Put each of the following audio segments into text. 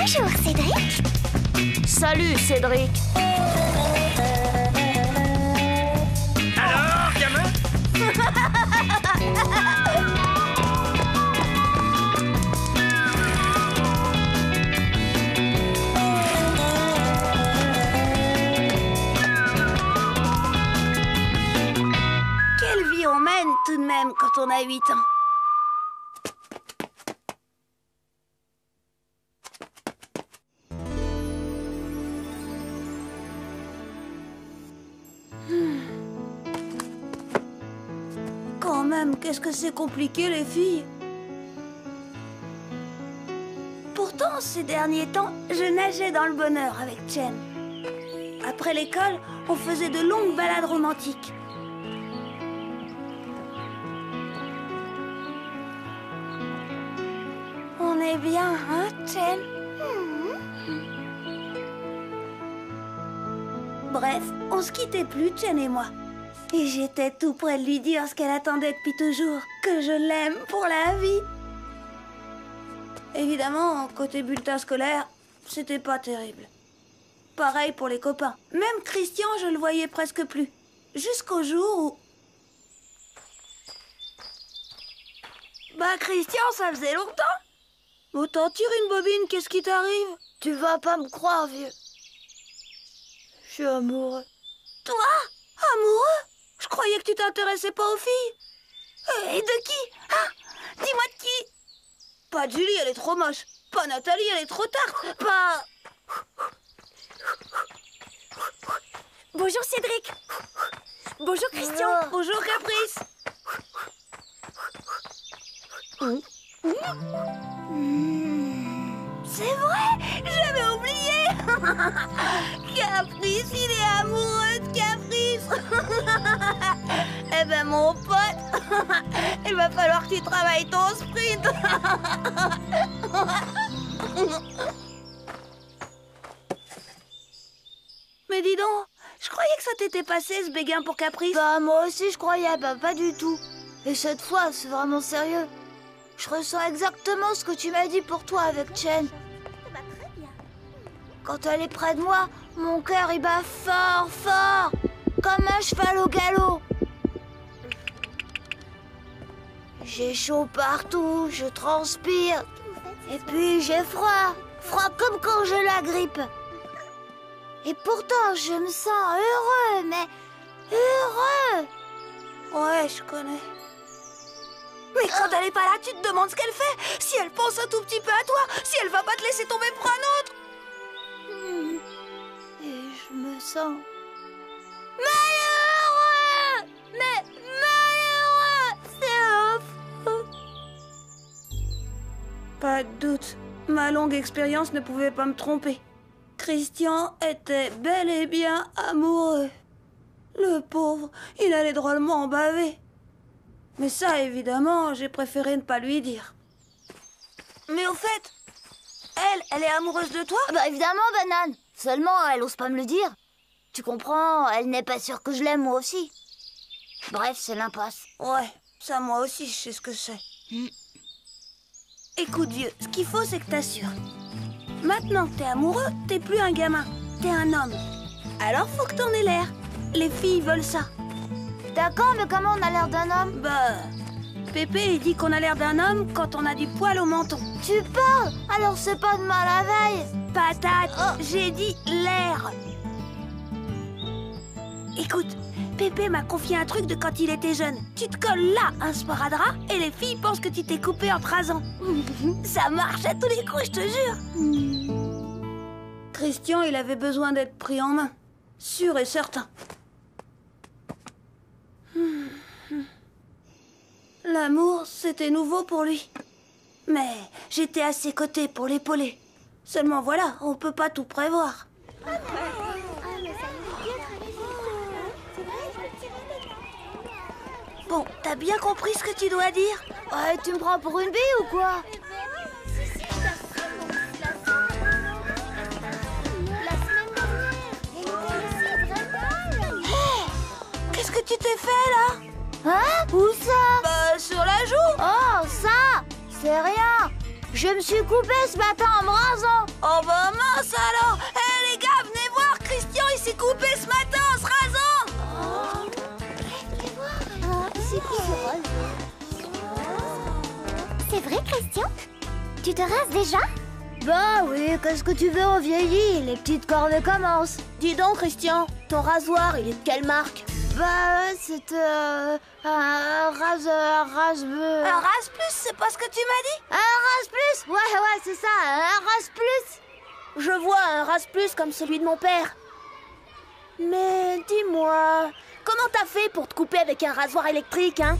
Bonjour, Cédric. Salut, Cédric. Alors, gamin? Quelle vie on mène tout de même quand on a 8 ans. Quand même, qu'est-ce que c'est compliqué, les filles. Pourtant, ces derniers temps, je nageais dans le bonheur avec Chen. Après l'école, on faisait de longues balades romantiques. On est bien, hein, Chen? Bref, on se quittait plus, Chen et moi. Et j'étais tout près de lui dire ce qu'elle attendait depuis toujours, que je l'aime pour la vie. Évidemment, côté bulletin scolaire, c'était pas terrible. Pareil pour les copains. Même Christian, je le voyais presque plus. Jusqu'au jour où... Bah, Christian, ça faisait longtemps. Autant tire une bobine, qu'est-ce qui t'arrive? Tu vas pas me croire, vieux. Je suis amoureux. Toi? Amoureux? Je croyais que tu t'intéressais pas aux filles. Et de qui? Hein? Dis-moi de qui? Pas de Julie, elle est trop moche. Pas Nathalie, elle est trop tarte. Pas... Bonjour, Cédric. Bonjour, Christian. Bonjour, Caprice. C'est vrai, j'avais oublié. Caprice, il est amoureux de Caprice. Eh ben, mon pote, il va falloir que tu travailles ton sprint. Mais dis donc, je croyais que ça t'était passé ce béguin pour Caprice. Bah, moi aussi, je croyais. Bah, pas du tout. Et cette fois, c'est vraiment sérieux. Je ressens exactement ce que tu m'as dit pour toi avec Chen. Quand elle est près de moi, mon cœur il bat fort, fort, comme un cheval au galop. J'ai chaud partout, je transpire. Et puis j'ai froid, froid comme quand j'ai la grippe. Et pourtant, je me sens heureux, mais heureux. Ouais, je connais. Mais quand elle est pas là, tu te demandes ce qu'elle fait. Si elle pense un tout petit peu à toi, si elle va pas te laisser tomber pour un autre. Et je me sens Malheureux. mais malheureux. C'est affreux. Pas de doute, ma longue expérience ne pouvait pas me tromper. Christian était bel et bien amoureux. Le pauvre, il allait drôlement en baver. Mais ça, évidemment, j'ai préféré ne pas lui dire. Mais au fait, elle est amoureuse de toi? Bah évidemment, Banane. Seulement, elle ose pas me le dire. Tu comprends, elle n'est pas sûre que je l'aime moi aussi. Bref, c'est l'impasse. Ouais, ça moi aussi, je sais ce que c'est. Écoute, vieux, ce qu'il faut, c'est que t'assures. Maintenant que t'es amoureux, t'es plus un gamin, t'es un homme. Alors faut que t'en aies l'air. Les filles veulent ça. D'accord, mais comment on a l'air d'un homme? Bah, Pépé, il dit qu'on a l'air d'un homme quand on a du poil au menton. Tu parles? Alors c'est pas de mal à la veille. Patate, j'ai dit l'air. Écoute, Pépé m'a confié un truc de quand il était jeune. Tu te colles là un sparadrap et les filles pensent que tu t'es coupé en 3 ans. Ça marche à tous les coups, je te jure. Christian, il avait besoin d'être pris en main. Sûr et certain. L'amour, c'était nouveau pour lui. Mais j'étais à ses côtés pour l'épauler. Seulement voilà, on peut pas tout prévoir. Bon, t'as bien compris ce que tu dois dire? Ouais, tu me prends pour une bille ou quoi? Qu'est-ce que tu t'es fait là? Hein? Où ça? Bah, sur la joue. Oh, ça? C'est rien. Je me suis coupée ce matin en me rasant. Oh bah mince alors. Eh les gars, venez voir, Christian il s'est coupé ce matin en se rasant. C'est quoi ce rose? C'est vrai, Christian? Tu te rases déjà? Bah oui, qu'est-ce que tu veux, on vieillit, les petites corvées commencent. Dis donc, Christian, ton rasoir, il est de quelle marque? Bah c'est un rase Plus, c'est pas ce que tu m'as dit? un rase plus. Ouais c'est ça, un rase plus. Je vois un Rase Plus comme celui de mon père. Mais dis-moi, comment t'as fait pour te couper avec un rasoir électrique, hein?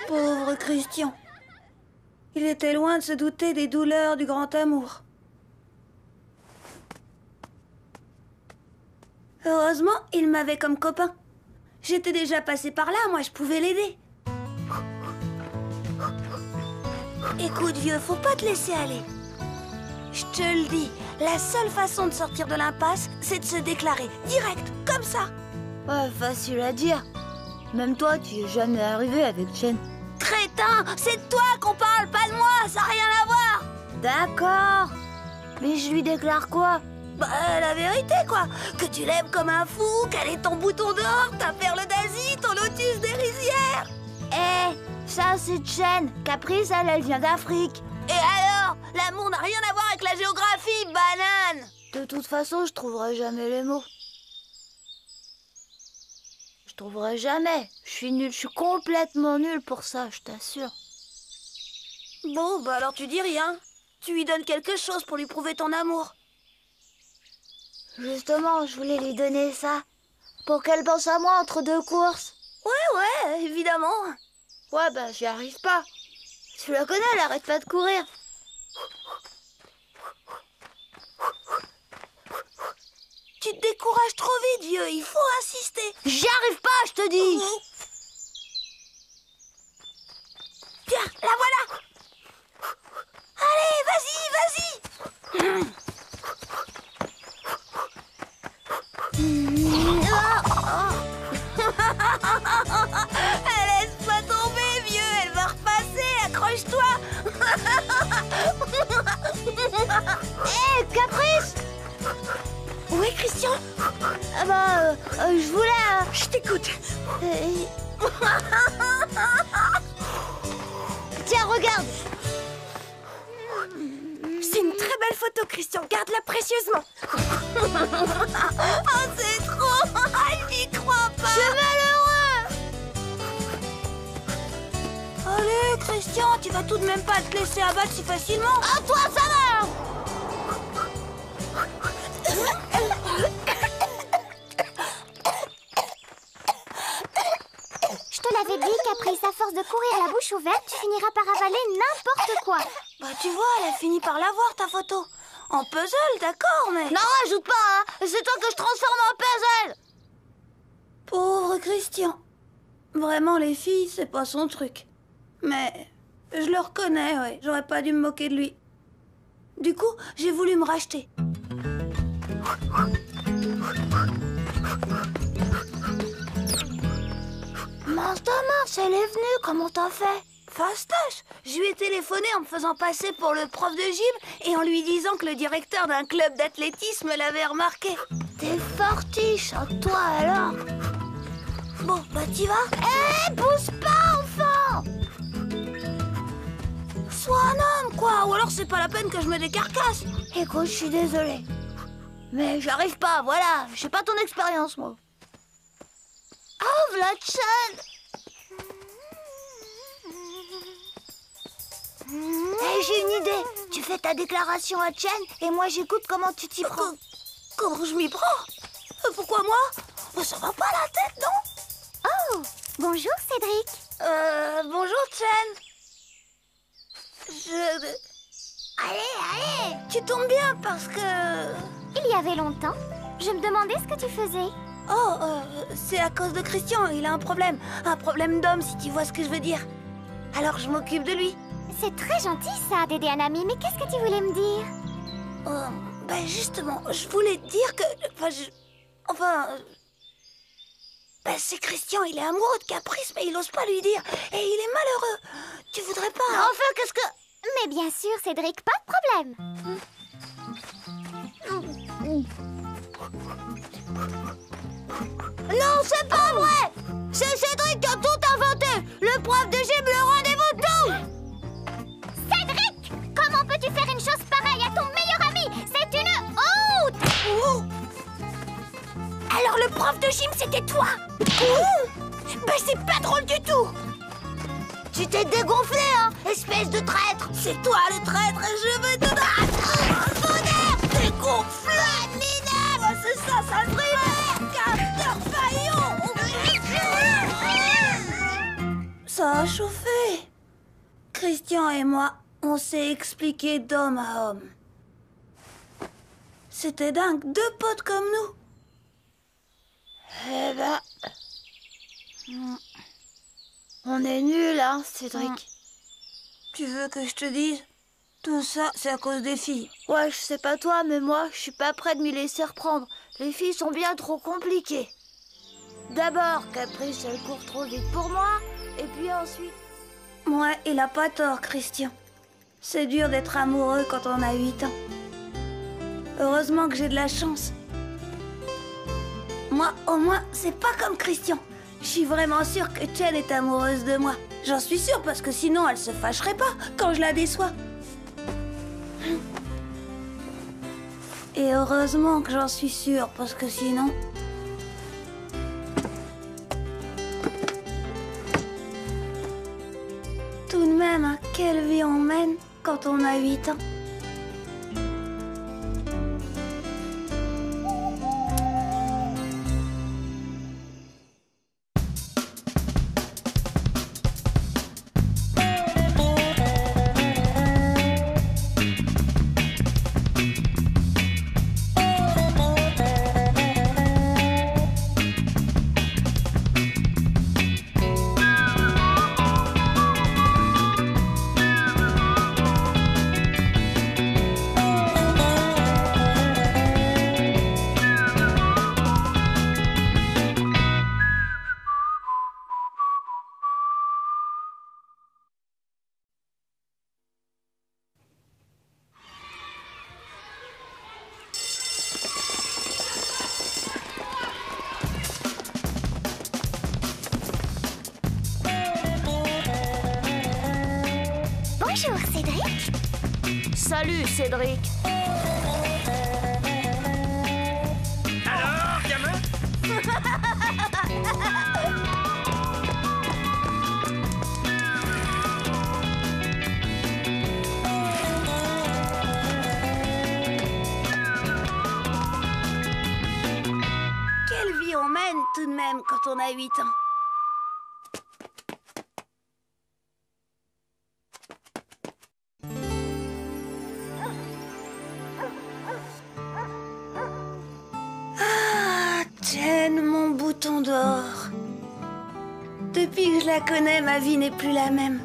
Pauvre Christian. Il était loin de se douter des douleurs du grand amour. Heureusement, il m'avait comme copain. J'étais déjà passée par là, moi je pouvais l'aider. Écoute vieux, faut pas te laisser aller. Je te le dis, la seule façon de sortir de l'impasse, c'est de se déclarer, direct, comme ça. Ouais, facile à dire. Même toi, tu y es jamais arrivé avec Chen. Crétin, c'est de toi qu'on parle, pas de moi, ça n'a rien à voir. D'accord. Mais je lui déclare quoi? Bah, la vérité, quoi. Que tu l'aimes comme un fou, qu'elle est ton bouton d'or, ta perle d'Asie, ton lotus des rizières. Ça c'est Chen. Caprice, elle vient d'Afrique. Et alors? L'amour n'a rien à voir avec la géographie, banane. De toute façon, je trouverai jamais les mots. Je trouverai jamais. Je suis nulle, je suis complètement nulle pour ça, je t'assure. Bon, bah alors tu dis rien. Tu lui donnes quelque chose pour lui prouver ton amour. Justement, je voulais lui donner ça. Pour qu'elle pense à moi entre deux courses. Ouais, évidemment. Ouais, bah j'y arrive pas. Tu la connais, elle arrête pas de courir. Tu te décourages trop vite, vieux. Il faut insister. J'y arrive pas, je te dis. Tiens, la voilà. Allez, vas-y. Laisse-moi tomber, vieux. Elle va repasser. Accroche-toi. Caprice. Où est Christian? Ah bah, je voulais... Je t'écoute. Tiens, regarde. C'est une très belle photo, Christian. Garde-la précieusement. Oh, c'est trop. J'y crois pas. Je suis malheureux. Allez, Christian, tu vas tout de même pas te laisser abattre si facilement. À toi, ça va. Je te l'avais dit, Caprice, à force de courir la bouche ouverte, tu finiras par avaler n'importe quoi. Bah, tu vois, elle a fini par l'avoir, ta photo. En puzzle, d'accord, mais... Non, ajoute pas, hein. C'est toi que je transforme en puzzle. Pauvre Christian. Vraiment, les filles, c'est pas son truc. Mais je le reconnais, ouais. J'aurais pas dû me moquer de lui. Du coup, j'ai voulu me racheter. Mince ta mince, elle est venue, comment t'as fait? Fastoche. Je lui ai téléphoné en me faisant passer pour le prof de gym et en lui disant que le directeur d'un club d'athlétisme l'avait remarqué. T'es fortiche, hein, toi alors. Bon, bah t'y vas. Pousse pas, enfant. Sois un homme, quoi. Ou alors c'est pas la peine que je me décarcasse. Écoute, je suis désolée. Mais j'arrive pas, voilà. J'ai pas ton expérience, moi. Oh, Vlad Chen. J'ai une idée. Tu fais ta déclaration à Chen et moi j'écoute comment tu t'y prends. Comment je m'y prends? Pourquoi moi? Ça va pas la tête, non? Oh, bonjour Cédric. Bonjour Chen. Allez. Tu tombes bien parce que... Il y avait longtemps, je me demandais ce que tu faisais. Oh, c'est à cause de Christian, il a un problème. Un problème d'homme, si tu vois ce que je veux dire. Alors je m'occupe de lui. C'est très gentil ça d'aider un ami, mais qu'est-ce que tu voulais me dire? Ben justement, je voulais te dire que... Enfin, Enfin... c'est Christian, il est amoureux de Caprice, mais il ose pas lui dire. Et il est malheureux. Tu voudrais pas... Enfin, qu'est-ce que... Mais bien sûr, Cédric, pas de problème. Non, c'est pas vrai! C'est Cédric qui a tout inventé! Le prof de gym, le rendez-vous de tout! Cédric! Comment peux-tu faire une chose pareille à ton meilleur ami? C'est une honte! Alors le prof de gym, c'était toi? C'est pas drôle du tout! Tu t'es dégonflé, hein, espèce de traître! C'est toi le traître et je vais te... Dégonflé, minable! C'est ça, sale primaire! Capteur faillot! Ça a chauffé. Christian et moi, on s'est expliqué d'homme à homme. C'était dingue, deux potes comme nous. Eh ben... On est nuls, hein, Cédric. Tu veux que je te dise? Tout ça, c'est à cause des filles. Ouais, je sais pas toi, mais moi, je suis pas prêt de m'y laisser reprendre. Les filles sont bien trop compliquées. D'abord, Caprice, elle court trop vite pour moi, et puis ensuite... Ouais, il a pas tort, Christian. C'est dur d'être amoureux quand on a 8 ans. Heureusement que j'ai de la chance. Moi, au moins, c'est pas comme Christian. Je suis vraiment sûre que Chen est amoureuse de moi. J'en suis sûre parce que sinon elle se fâcherait pas quand je la déçois. Et heureusement que j'en suis sûre parce que sinon... Tout de même, hein, quelle vie on mène quand on a 8 ans. Bonjour, Cédric. Salut, Cédric. Alors, gamin? Quelle vie on mène tout de même quand on a 8 ans. Chen, mon bouton d'or. Depuis que je la connais, ma vie n'est plus la même.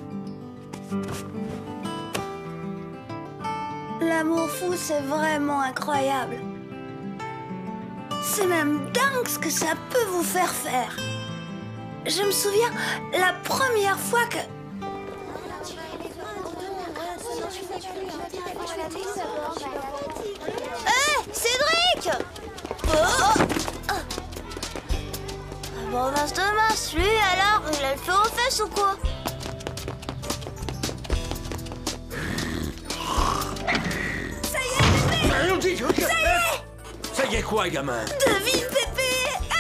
L'amour fou, c'est vraiment incroyable. C'est même dingue ce que ça peut vous faire. Je me souviens, la première fois que... Hé, Cédric! Ah bon, mince de mince, lui, alors, il a le feu aux fesses ou quoi? Ça y est quoi, gamin? Devine, Pépé!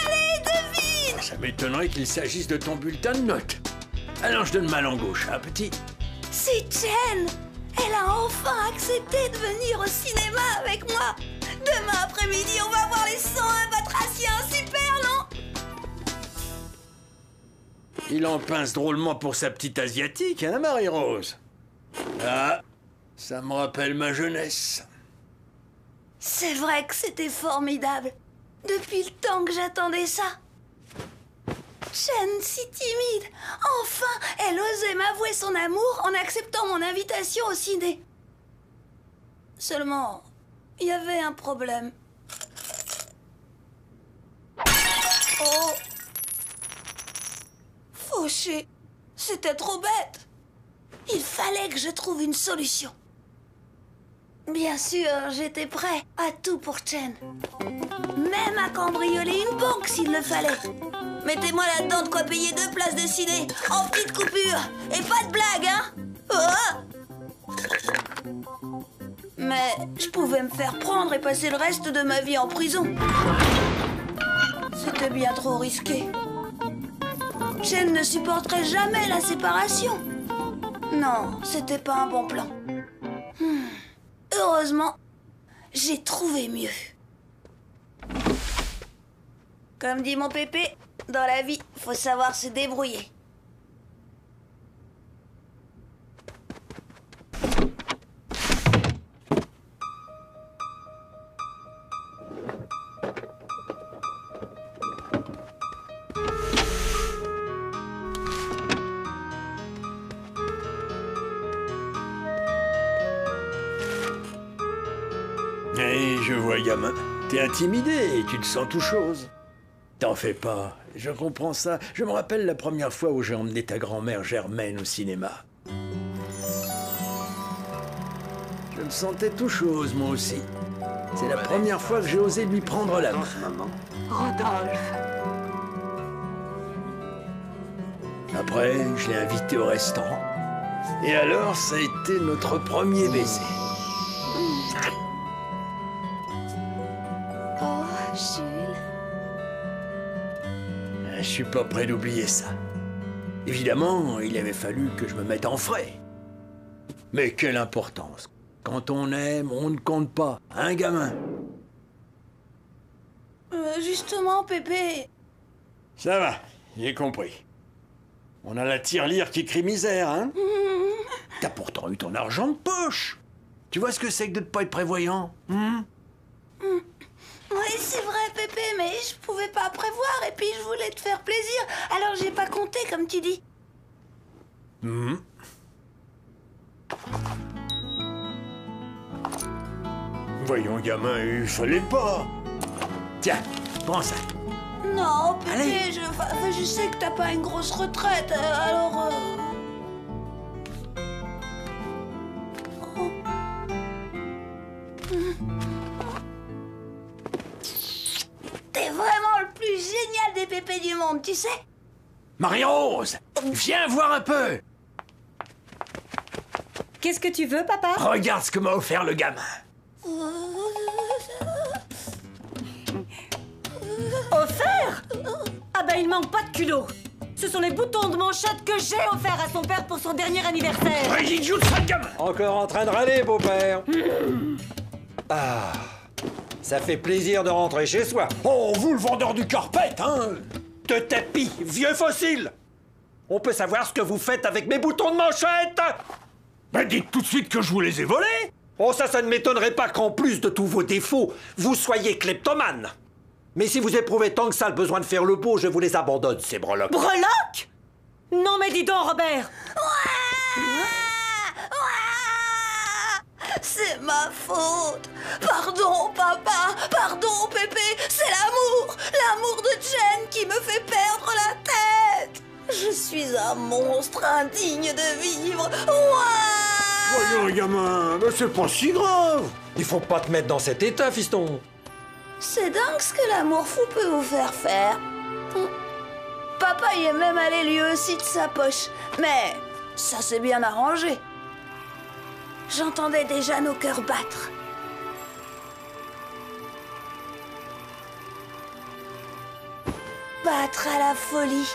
Allez, devine! Ça m'étonnerait qu'il s'agisse de ton bulletin de notes. Alors je donne ma langue gauche, hein, petit? C'est Chen! Elle a enfin accepté de venir au cinéma avec moi! Demain après-midi, on va voir les 101 batraciens! Super, non? Il en pince drôlement pour sa petite asiatique, hein, Marie-Rose? Ah, ça me rappelle ma jeunesse. C'est vrai que c'était formidable. Depuis le temps que j'attendais ça. Chen, si timide. Enfin, elle osait m'avouer son amour en acceptant mon invitation au ciné. Seulement, il y avait un problème. accroché. C'était trop bête. Il fallait que je trouve une solution. Bien sûr, j'étais prêt à tout pour Chen. Même à cambrioler une banque s'il le fallait. Mettez-moi là-dedans de quoi payer 2 places de ciné en petites coupures. Et pas de blague, hein? Oh! Mais je pouvais me faire prendre et passer le reste de ma vie en prison. C'était bien trop risqué. Chen ne supporterait jamais la séparation. Non, c'était pas un bon plan. Heureusement, j'ai trouvé mieux. Comme dit mon pépé, dans la vie, faut savoir se débrouiller. Hey, je vois, gamin. T'es intimidé et tu te sens tout chose. T'en fais pas, je comprends ça. Je me rappelle la première fois où j'ai emmené ta grand-mère Germaine au cinéma. Je me sentais tout chose, moi aussi. C'est la première fois que j'ai osé lui prendre la main. Rodolphe. Après, je l'ai invité au restaurant. Et alors, ça a été notre premier baiser. Oh, Jules. Je suis pas prêt d'oublier ça. Évidemment, il avait fallu que je me mette en frais. Mais quelle importance. Quand on aime, on ne compte pas. Un gamin. Justement, Pépé. Ça va, j'ai compris. On a la tirelire qui crie misère, hein? T'as pourtant eu ton argent de poche. Tu vois ce que c'est que de ne pas être prévoyant? Oui, c'est vrai, Pépé, mais je pouvais pas prévoir et puis je voulais te faire plaisir. Alors j'ai pas compté, comme tu dis. Voyons, gamin, il fallait pas. Tiens, prends ça. Non, Pépé, Allez. je sais que t'as pas une grosse retraite, alors... T'es vraiment le plus génial des pépés du monde, tu sais? Marie-Rose, viens voir un peu. Qu'est-ce que tu veux, papa? Regarde ce que m'a offert le gamin. Offert? Ah ben il manque pas de culot. Ce sont les boutons de manchette que j'ai offerts à son père pour son dernier anniversaire. Il joue de ça, le gamin. Encore en train de râler, beau-père. Ah, ça fait plaisir de rentrer chez soi. Oh, vous, le vendeur du carpet, hein? De tapis, vieux fossile. On peut savoir ce que vous faites avec mes boutons de manchette? Ben, dites tout de suite que je vous les ai volés. Oh, ça ne m'étonnerait pas qu'en plus de tous vos défauts, vous soyez kleptomane. Mais si vous éprouvez tant que ça le besoin de faire le beau, je vous les abandonne, ces breloques. Breloque? Non mais dis donc, Robert. C'est ma faute. Pardon, papa. Pardon, Pépé. C'est l'amour. L'amour de Jen qui me fait perdre la tête. Je suis un monstre indigne de vivre. Voyons, gamin, ben, c'est pas si grave. Il faut pas te mettre dans cet état, fiston. C'est dingue ce que l'amour fou peut vous faire. Papa y est même allé lui aussi de sa poche. Mais ça s'est bien arrangé. J'entendais déjà nos cœurs battre. Battre à la folie,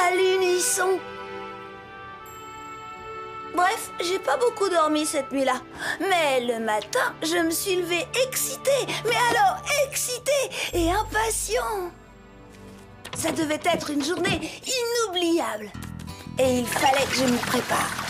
à l'unisson. Bref, j'ai pas beaucoup dormi cette nuit-là. Mais le matin, je me suis levée excitée. Mais alors excitée et impatient. Ça devait être une journée inoubliable. Et il fallait que je m'y prépare.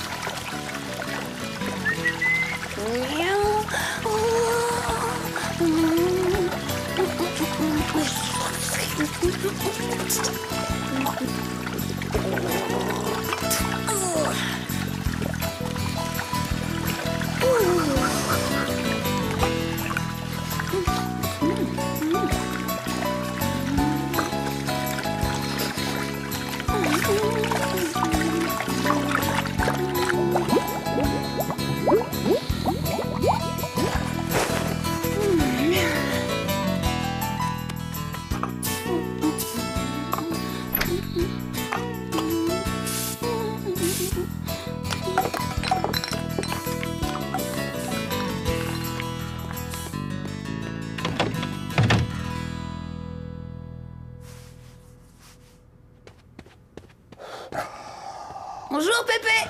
Bonjour, Pépé.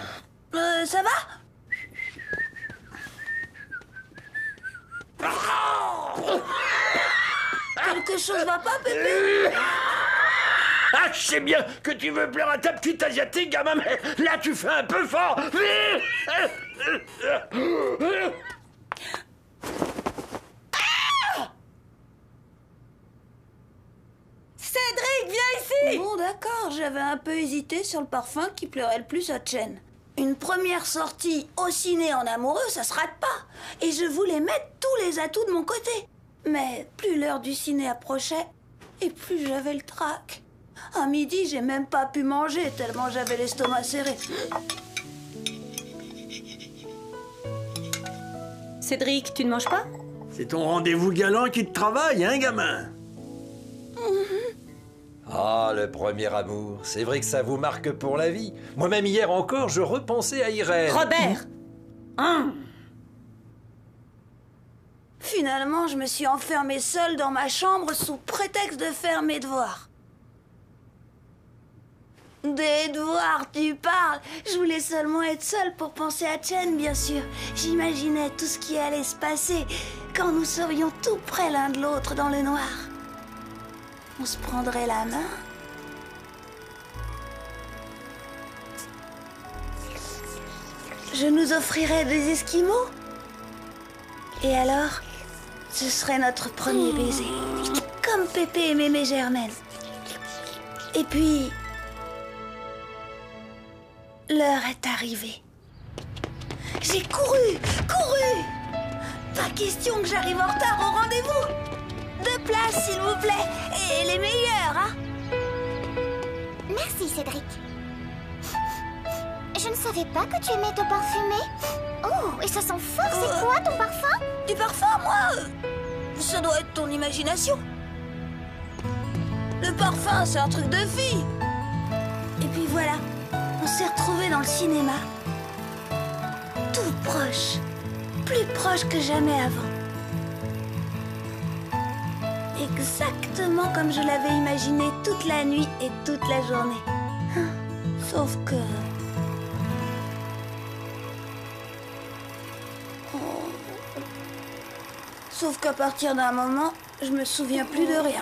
Ça va? Quelque chose va pas, Pépé? Ah, je sais bien que tu veux plaire à ta petite asiatique, gamin, mais là tu fais un peu fort. Cédric, viens ici! Bon, d'accord, j'avais un peu hésité sur le parfum qui plairait le plus à Chen. Une première sortie au ciné en amoureux, ça se rate pas. Et je voulais mettre tous les atouts de mon côté. Mais plus l'heure du ciné approchait, et plus j'avais le trac. À midi, j'ai même pas pu manger tellement j'avais l'estomac serré. Cédric, tu ne manges pas? C'est ton rendez-vous galant qui te travaille, hein, gamin? Ah, le premier amour. C'est vrai que ça vous marque pour la vie. Moi-même, hier encore, je repensais à Irène. Robert! Hein? Finalement, je me suis enfermée seule dans ma chambre sous prétexte de faire mes devoirs. Des devoirs, tu parles? Je voulais seulement être seule pour penser à Chen, bien sûr. J'imaginais tout ce qui allait se passer quand nous serions tout près l'un de l'autre dans le noir. On se prendrait la main. Je nous offrirais des esquimaux. Et alors, ce serait notre premier baiser. Comme Pépé et Mémé Germaine. Et puis, l'heure est arrivée. J'ai couru. Pas question que j'arrive en retard au rendez-vous. 2 places, s'il vous plaît. Et les meilleures, hein? Merci, Cédric. Je ne savais pas que tu aimais te parfumer. Oh, et ça sent fort. C'est quoi ton parfum? Du parfum, moi? Ça doit être ton imagination. Le parfum, c'est un truc de fille. Et puis voilà, on s'est retrouvés dans le cinéma. Tout proche. Plus proche que jamais avant. Exactement comme je l'avais imaginé toute la nuit et toute la journée. Sauf que... Sauf qu'à partir d'un moment, je me souviens plus de rien.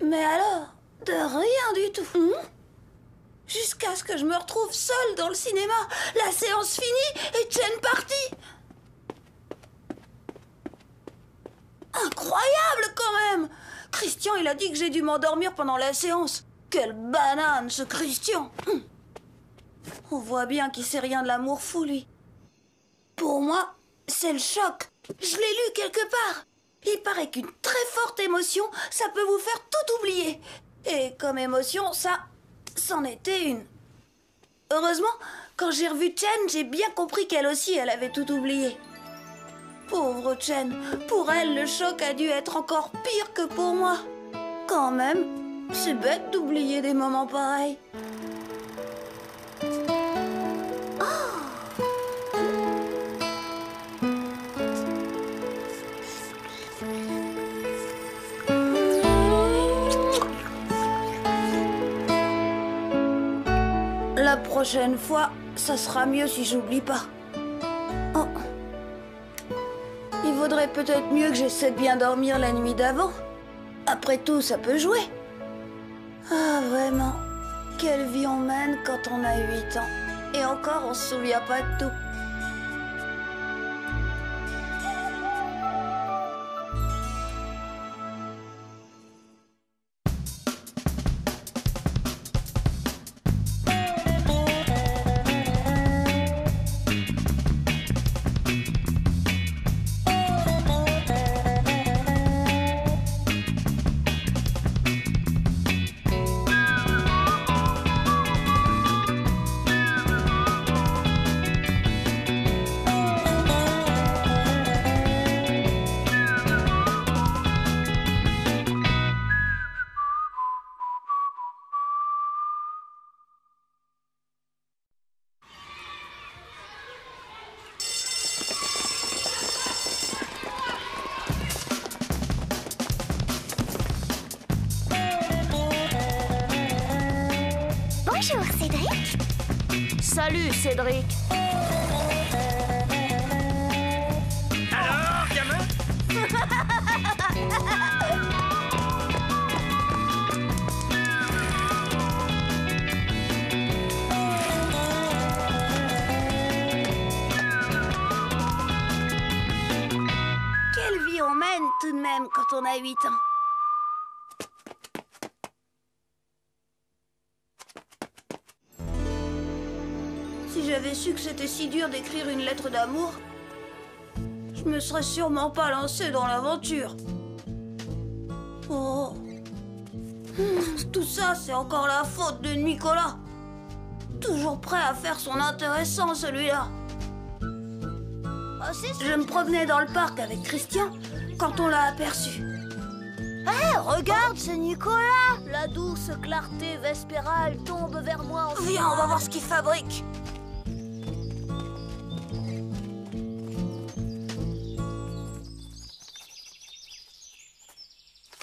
Mais alors, de rien du tout. Jusqu'à ce que je me retrouve seule dans le cinéma. La séance finie et Chen parti. Incroyable quand même. Christian, il a dit que j'ai dû m'endormir pendant la séance. Quelle banane, ce Christian. On voit bien qu'il sait rien de l'amour fou, lui. Pour moi, c'est le choc. Je l'ai lu quelque part. Il paraît qu'une très forte émotion, ça peut vous faire tout oublier. Et comme émotion, ça, c'en était une. Heureusement, quand j'ai revu Chen, j'ai bien compris qu'elle aussi, elle avait tout oublié. Pauvre Chen, pour elle, le choc a dû être encore pire que pour moi. Quand même, c'est bête d'oublier des moments pareils. La prochaine fois, ça sera mieux si j'oublie pas. Oh. Il vaudrait peut-être mieux que j'essaie de bien dormir la nuit d'avant. Après tout, ça peut jouer. Ah, vraiment. Quelle vie on mène quand on a 8 ans. Et encore, on se souvient pas de tout. Salut, Cédric. Alors, gamin? Quelle vie on mène tout de même quand on a 8 ans. Si j'avais su que c'était si dur d'écrire une lettre d'amour, je me serais sûrement pas lancée dans l'aventure. Oh. Tout ça, c'est encore la faute de Nicolas. Toujours prêt à faire son intéressant, celui-là. Je me promenais dans le parc avec Christian quand on l'a aperçu. Hé, regarde, c'est Nicolas. La douce clarté vespérale tombe vers moi en Viens, on va voir ce qu'il fabrique.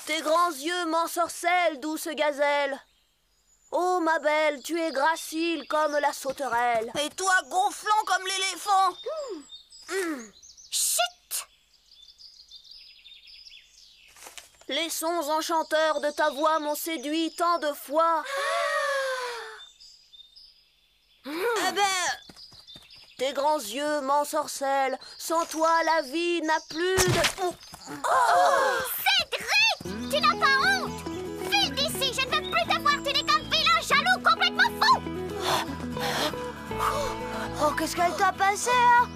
Tes grands yeux m'ensorcellent, douce gazelle. Oh, ma belle, tu es gracile comme la sauterelle. Et toi, gonflant comme l'éléphant. Chut! Les sons enchanteurs de ta voix m'ont séduit tant de fois. Eh ben, Tes grands yeux m'ensorcellent. Sans toi, la vie n'a plus de... Cédric! Tu n'as pas honte! File d'ici, je ne veux plus te voir, tu n'es qu'un vilain jaloux complètement fou! Oh, qu'est-ce qu'elle t'a passé, hein?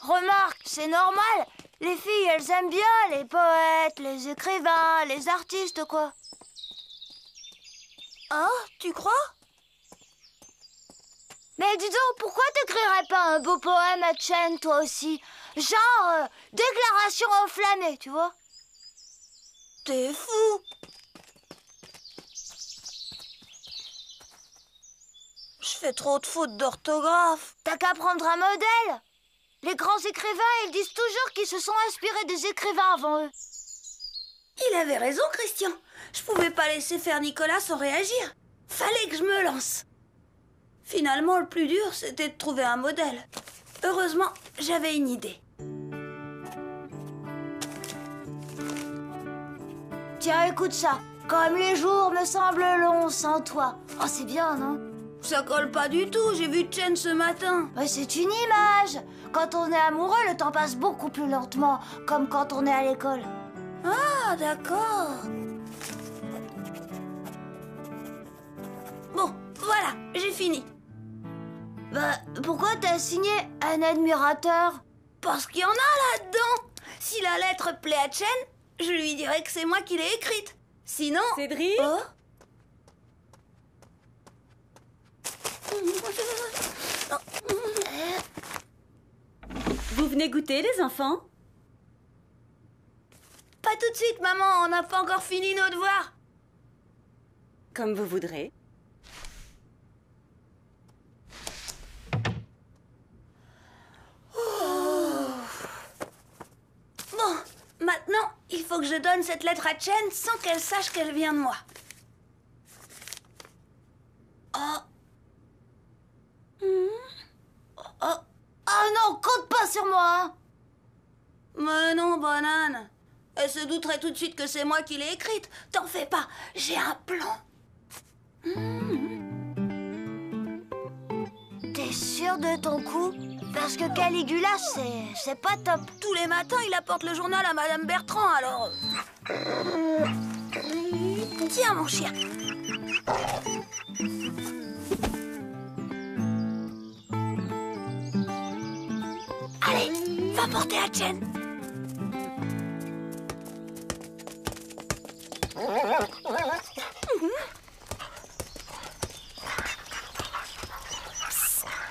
Remarque, c'est normal. Les filles, elles aiment bien les poètes, les écrivains, les artistes, quoi. hein, tu crois? Mais dis donc, pourquoi t'écrirais pas un beau poème à Chen, toi aussi? Genre, déclaration enflammée, tu vois? T'es fou. Je fais trop de fautes d'orthographe. T'as qu'à prendre un modèle. Les grands écrivains, ils disent toujours qu'ils se sont inspirés des écrivains avant eux. Il avait raison, Christian. Je pouvais pas laisser faire Nicolas sans réagir. Fallait que je me lance. Finalement, le plus dur, c'était de trouver un modèle. Heureusement, j'avais une idée. Tiens, écoute ça. Comme les jours me semblent longs sans toi. Oh, c'est bien, non? Ça colle pas du tout, j'ai vu Chen ce matin. Ouais, c'est une image. Quand on est amoureux, le temps passe beaucoup plus lentement, comme quand on est à l'école. Ah, d'accord. Bon, voilà, j'ai fini. Bah, pourquoi t'as signé un admirateur? Parce qu'il y en a là-dedans. Si la lettre plaît à Chen, je lui dirai que c'est moi qui l'ai écrite. Sinon... Cédric? Oh. Vous venez goûter, les enfants? Pas tout de suite, maman, on n'a pas encore fini nos devoirs. Comme vous voudrez. Bon, maintenant, il faut que je donne cette lettre à Chen sans qu'elle sache qu'elle vient de moi. Oh. Oh, oh non, compte pas sur moi, hein. Mais non, banane. Elle se douterait tout de suite que c'est moi qui l'ai écrite. T'en fais pas, j'ai un plan. T'es sûr de ton coup? Parce que Caligula, c'est pas top. Tous les matins, il apporte le journal à Madame Bertrand, alors... Tiens, mon chien. Allez, va porter à Chen.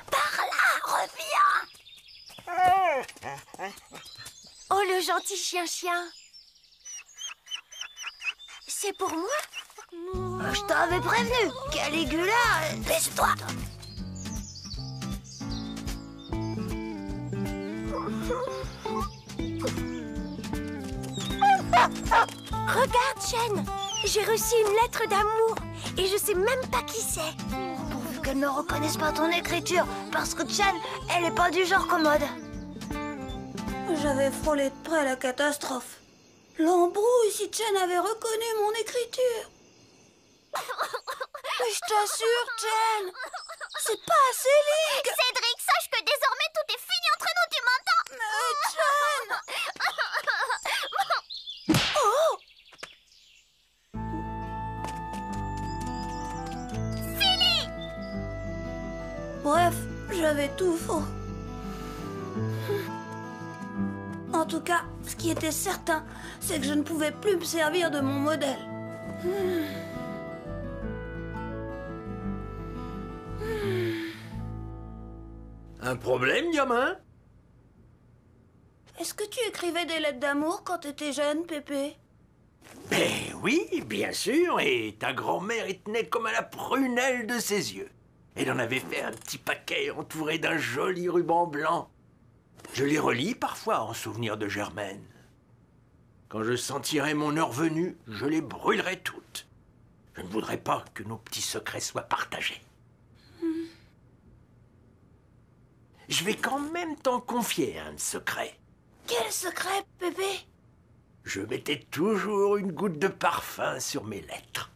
Par là, reviens. Oh, le gentil chien-chien. C'est pour moi? Je t'avais prévenu. Caligula, Baisse-toi. Regarde, Chen. j'ai reçu une lettre d'amour et je sais même pas qui c'est. Pourvu qu'elle ne reconnaisse pas ton écriture, parce que Chen, elle est pas du genre commode. J'avais frôlé de près la catastrophe. L'embrouille si Chen avait reconnu mon écriture. Mais je t'assure, Chen, c'est pas assez ligue. Cédric, sache que désormais tout est fini entre nous, tu m'entends? Chen Oh Fini! Bref, j'avais tout faux. En tout cas, ce qui était certain, c'est que je ne pouvais plus me servir de mon modèle. Un problème, gamin? Est-ce que tu écrivais des lettres d'amour quand t'étais jeune, Pépé? Eh oui, bien sûr, et ta grand-mère y tenait comme à la prunelle de ses yeux. Elle en avait fait un petit paquet entouré d'un joli ruban blanc. Je les relis parfois en souvenir de Germaine. Quand je sentirai mon heure venue, je les brûlerai toutes. Je ne voudrais pas que nos petits secrets soient partagés. Je vais quand même t'en confier un secret. Quel secret, Pépé? Je mettais toujours une goutte de parfum sur mes lettres.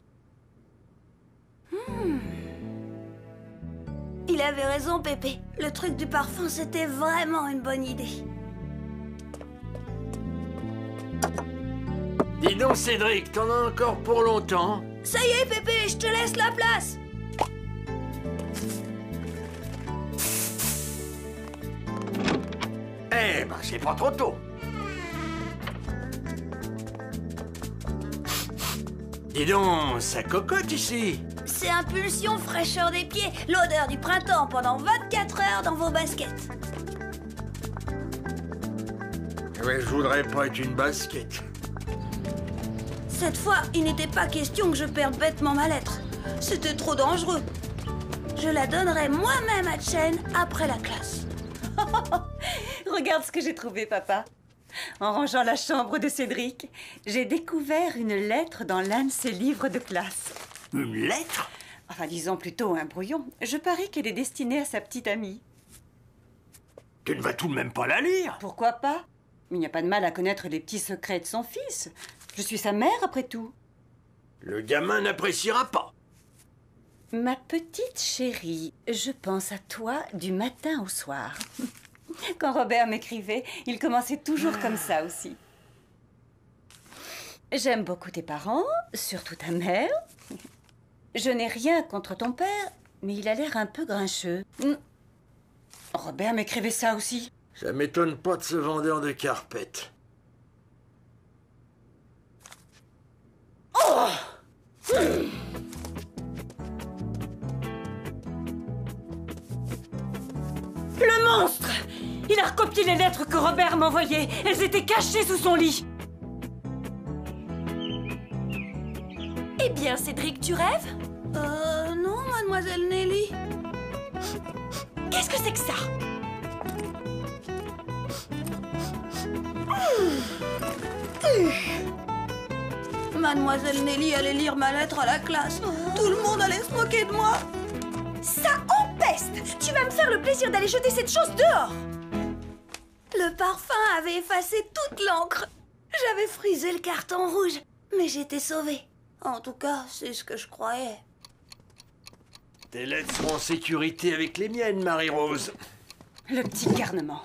Il avait raison, Pépé. Le truc du parfum, c'était vraiment une bonne idée. Dis donc, Cédric, t'en as encore pour longtemps? Ça y est, Pépé, je te laisse la place. Eh ben, c'est pas trop tôt. Dis donc, ça cocotte ici. C'est impulsion, fraîcheur des pieds, l'odeur du printemps pendant 24 heures dans vos baskets. Ouais, je voudrais pas être une basket. Cette fois, il n'était pas question que je perde bêtement ma lettre. C'était trop dangereux. Je la donnerai moi-même à Chen après la classe. Regarde ce que j'ai trouvé, papa. En rangeant la chambre de Cédric, j'ai découvert une lettre dans l'un de ses livres de classe. Une lettre? Enfin, disons plutôt un brouillon. Je parie qu'elle est destinée à sa petite amie. Tu ne vas tout de même pas la lire? Pourquoi pas? Il n'y a pas de mal à connaître les petits secrets de son fils. Je suis sa mère, après tout. Le gamin n'appréciera pas. Ma petite chérie, je pense à toi du matin au soir. Quand Robert m'écrivait, il commençait toujours comme ça aussi. J'aime beaucoup tes parents, surtout ta mère. Je n'ai rien contre ton père, mais il a l'air un peu grincheux. Robert m'écrivait ça aussi. Ça m'étonne pas de ce vendeur de carpettes. Oh! Le monstre! Il a recopié les lettres que Robert m'envoyait. Elles étaient cachées sous son lit. Eh bien, Cédric, tu rêves? Non, mademoiselle Nelly. Qu'est-ce que c'est que ça? Mademoiselle Nelly allait lire ma lettre à la classe. Tout le monde allait se moquer de moi. Ça empeste! Tu vas me faire le plaisir d'aller jeter cette chose dehors! Le parfum avait effacé toute l'encre. J'avais frisé le carton rouge, mais j'étais sauvée. En tout cas, c'est ce que je croyais. Tes lettres seront en sécurité avec les miennes, Marie-Rose. Le petit garnement.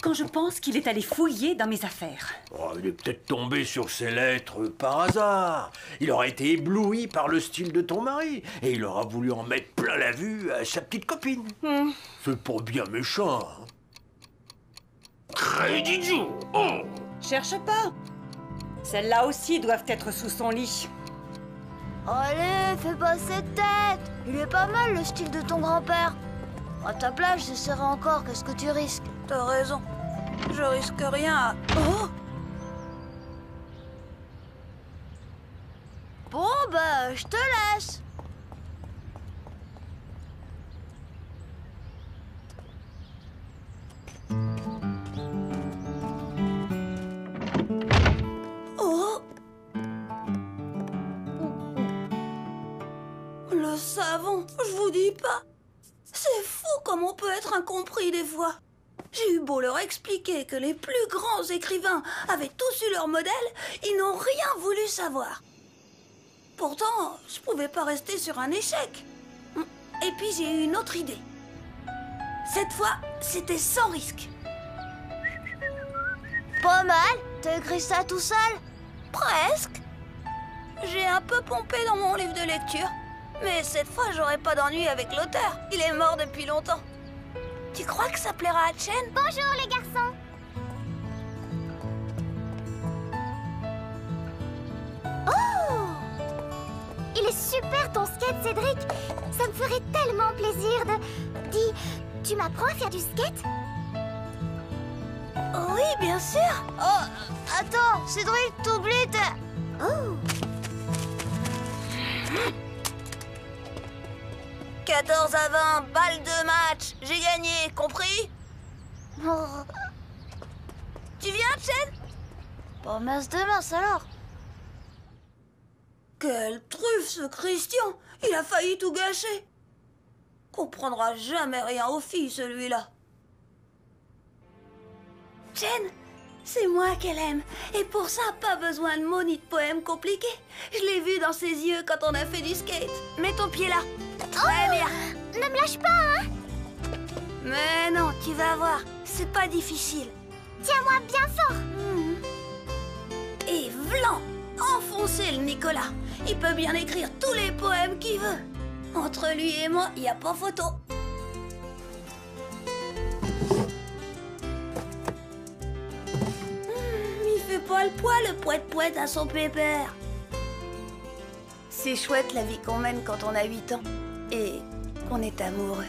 Quand je pense qu'il est allé fouiller dans mes affaires. Oh, il est peut-être tombé sur ces lettres par hasard. Il aura été ébloui par le style de ton mari. Et il aura voulu en mettre plein la vue à sa petite copine. C'est pas bien méchant. Hein. Crédit Joe. Oh. Cherche pas. Celles-là aussi doivent être sous son lit. Allez, fais pas cette tête. Il est pas mal le style de ton grand-père. À ta place, j'essaierai encore. Qu'est-ce que tu risques? T'as raison. Je risque rien à... Oh! Bon, bah, je te laisse. Oh! savon, je vous dis pas. C'est fou comme on peut être incompris des fois. J'ai eu beau leur expliquer que les plus grands écrivains avaient tous eu leur modèle, ils n'ont rien voulu savoir. Pourtant, je pouvais pas rester sur un échec. Et puis j'ai eu une autre idée. Cette fois, c'était sans risque. Pas mal. T'as écrit ça tout seul? Presque. J'ai un peu pompé dans mon livre de lecture. Mais cette fois, j'aurai pas d'ennui avec l'auteur. Il est mort depuis longtemps. Tu crois que ça plaira à Chen? Bonjour les garçons. Oh! Il est super ton skate, Cédric. Ça me ferait tellement plaisir de... Dis, tu m'apprends à faire du skate? Oui, bien sûr. Oh, attends, Cédric, t'oublies de... Oh! 14 à 20, balle de match. J'ai gagné, compris? Oh, Tu viens, Chen? pas mince de mince alors. Quelle truffe, ce Christian. Il a failli tout gâcher. Comprendra jamais rien aux filles, celui-là. Chen, c'est moi qu'elle aime. Et pour ça, pas besoin de mots ni de poèmes compliqués. Je l'ai vu dans ses yeux quand on a fait du skate. Mets ton pied là. Très bien. Ne me lâche pas, hein? Mais non, tu vas voir. C'est pas difficile. Tiens-moi bien fort. Et vlan, enfoncez le Nicolas. Il peut bien écrire tous les poèmes qu'il veut. Entre lui et moi, il n'y a pas photo. Il fait pas le poids, le poète-poète à son pépère. C'est chouette la vie qu'on mène quand on a 8 ans et qu'on est amoureux.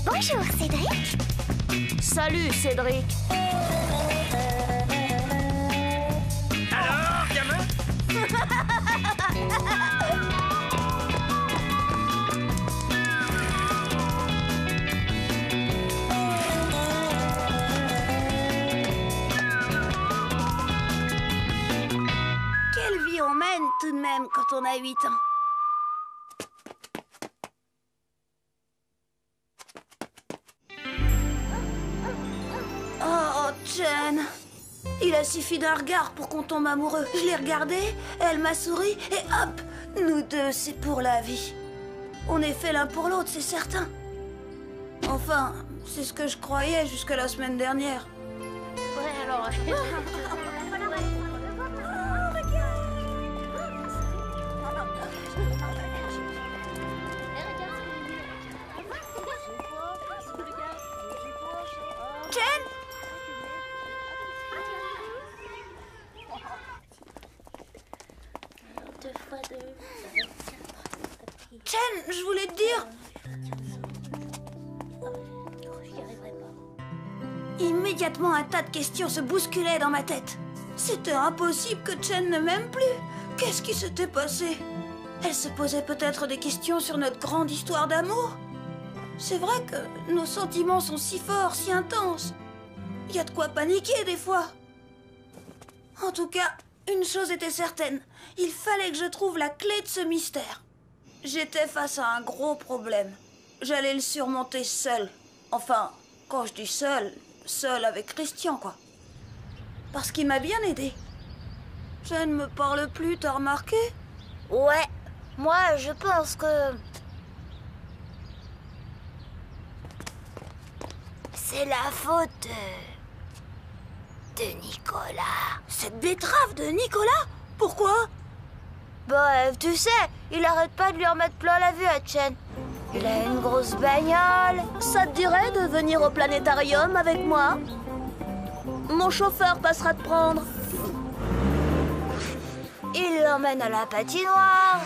Bonjour, Cédric. Salut, Cédric. Alors, gamin? Quelle vie on mène tout de même quand on a 8 ans. Oh, Chen. Il a suffi d'un regard pour qu'on tombe amoureux. Je l'ai regardée, elle m'a souri et hop, nous deux, c'est pour la vie. On est fait l'un pour l'autre, c'est certain. Enfin, c'est ce que je croyais jusqu'à la semaine dernière. Ouais, alors... Chen, Chen, je voulais te dire... Immédiatement, un tas de questions se bousculaient dans ma tête. C'était impossible que Chen ne m'aime plus. Qu'est-ce qui s'était passé? Elle se posait peut-être des questions sur notre grande histoire d'amour. C'est vrai que nos sentiments sont si forts, si intenses. Il y a de quoi paniquer des fois. En tout cas, une chose était certaine. Il fallait que je trouve la clé de ce mystère. J'étais face à un gros problème. J'allais le surmonter seule. Enfin, quand je dis seule, seule avec Christian, quoi. Parce qu'il m'a bien aidé. Je ne me parle plus, t'as remarqué? Ouais, moi je pense que... c'est la faute de Nicolas. Cette betterave de Nicolas? Pourquoi? Bah, tu sais, il arrête pas de lui remettre plein la vue à Chen. Il a une grosse bagnole. Ça te dirait de venir au planétarium avec moi? Mon chauffeur passera te prendre. Il l'emmène à la patinoire.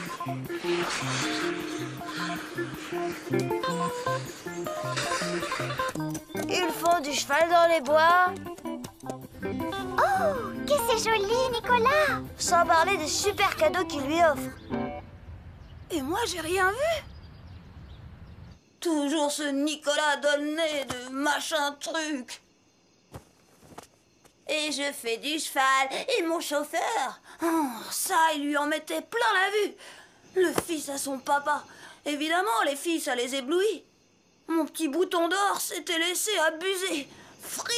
Ils font du cheval dans les bois. Oh, que c'est joli, Nicolas! Sans parler des super cadeaux qu'il lui offre. Et moi, j'ai rien vu. Toujours ce Nicolas donné de machin truc. Et je fais du cheval. Et mon chauffeur, oh, ça, il lui en mettait plein la vue. Le fils à son papa. Évidemment, les filles, ça les éblouit. Mon petit bouton d'or s'était laissé abuser. Frimeur!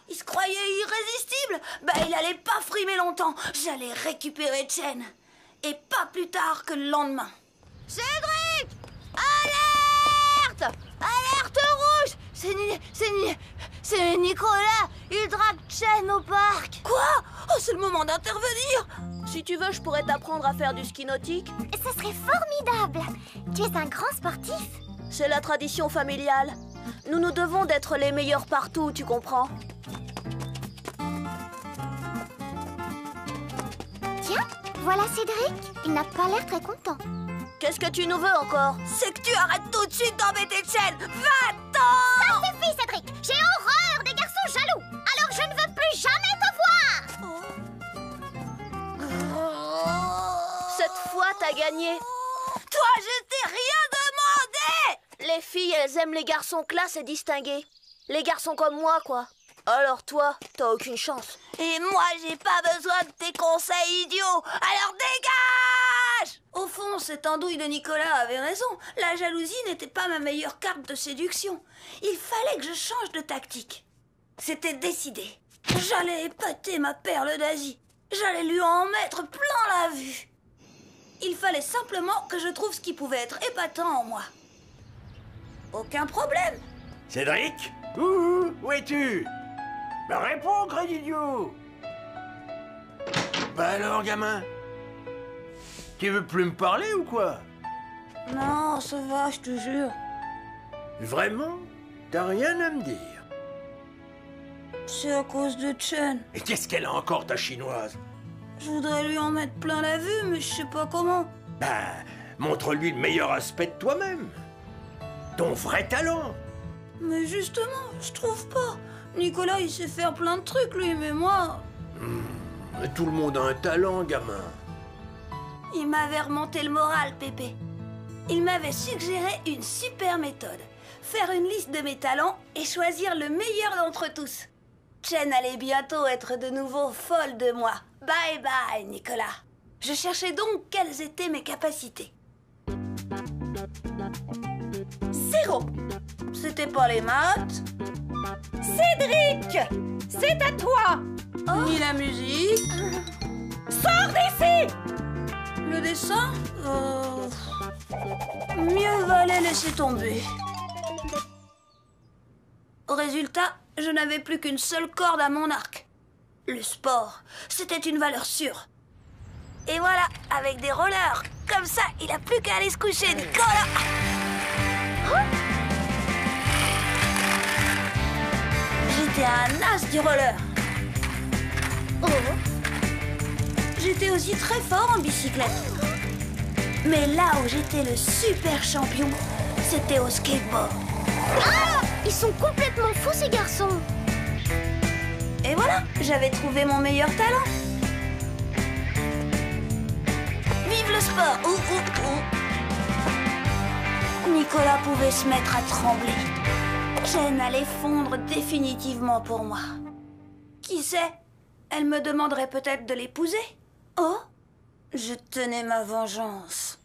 Il se croyait irrésistible. Bah, il allait pas frimer longtemps. J'allais récupérer Chen. Et pas plus tard que le lendemain. Cédric! Alerte! Alerte rouge! C'est Nicolas! Il drague Chen au parc! Quoi? Oh, c'est le moment d'intervenir! Si tu veux, je pourrais t'apprendre à faire du ski nautique. Ce serait formidable! Tu es un grand sportif? C'est la tradition familiale. Nous nous devons d'être les meilleurs partout, tu comprends? Tiens, voilà Cédric. Il n'a pas l'air très content. Qu'est-ce que tu nous veux encore? C'est que tu arrêtes tout de suite d'embêter Chen! Va-t'en! Ça suffit, Cédric! J'ai horreur des garçons jaloux! Alors je ne veux plus jamais te voir! Cette fois, t'as gagné. Toi, je t'ai rien demandé! Les filles, elles aiment les garçons classe et distingués. Les garçons comme moi, quoi. Alors toi, t'as aucune chance. Et moi, j'ai pas besoin de tes conseils idiots! Alors dégage! Au fond, cette andouille de Nicolas avait raison. La jalousie n'était pas ma meilleure carte de séduction. Il fallait que je change de tactique. C'était décidé. J'allais épater ma perle d'Asie. J'allais lui en mettre plein la vue. Il fallait simplement que je trouve ce qui pouvait être épatant en moi. Aucun problème. Cédric? Où es-tu? Ben réponds, crâne idiot! Bah alors, gamin? Tu veux plus me parler ou quoi? Non, ça va, je te jure. Vraiment? T'as rien à me dire? C'est à cause de Chen. Et qu'est-ce qu'elle a encore, ta chinoise? Je voudrais lui en mettre plein la vue, mais je sais pas comment. Bah, montre-lui le meilleur aspect de toi-même. Ton vrai talent. Mais justement, je trouve pas. Nicolas, il sait faire plein de trucs, lui, mais moi... Tout le monde a un talent, gamin. Il m'avait remonté le moral, Pépé. Il m'avait suggéré une super méthode. Faire une liste de mes talents et choisir le meilleur d'entre tous. Chen allait bientôt être de nouveau folle de moi. Bye bye, Nicolas. Je cherchais donc quelles étaient mes capacités. 0. C'était pas les maths. Cédric! C'est à toi! Ni la musique. Sors d'ici! Le dessin mieux valait laisser tomber. Au résultat, je n'avais plus qu'une seule corde à mon arc. Le sport, c'était une valeur sûre. Et voilà, avec des rollers, comme ça, il a plus qu'à aller se coucher, Nicolas. J'étais un as du roller. J'étais aussi très fort en bicyclette. Mais là où j'étais le super champion, c'était au skateboard. Ah! Ils sont complètement fous, ces garçons! Et voilà, j'avais trouvé mon meilleur talent. Vive le sport! Nicolas pouvait se mettre à trembler. Chen allait fondre définitivement pour moi. Qui sait? Elle me demanderait peut-être de l'épouser. Oh, je tenais ma vengeance.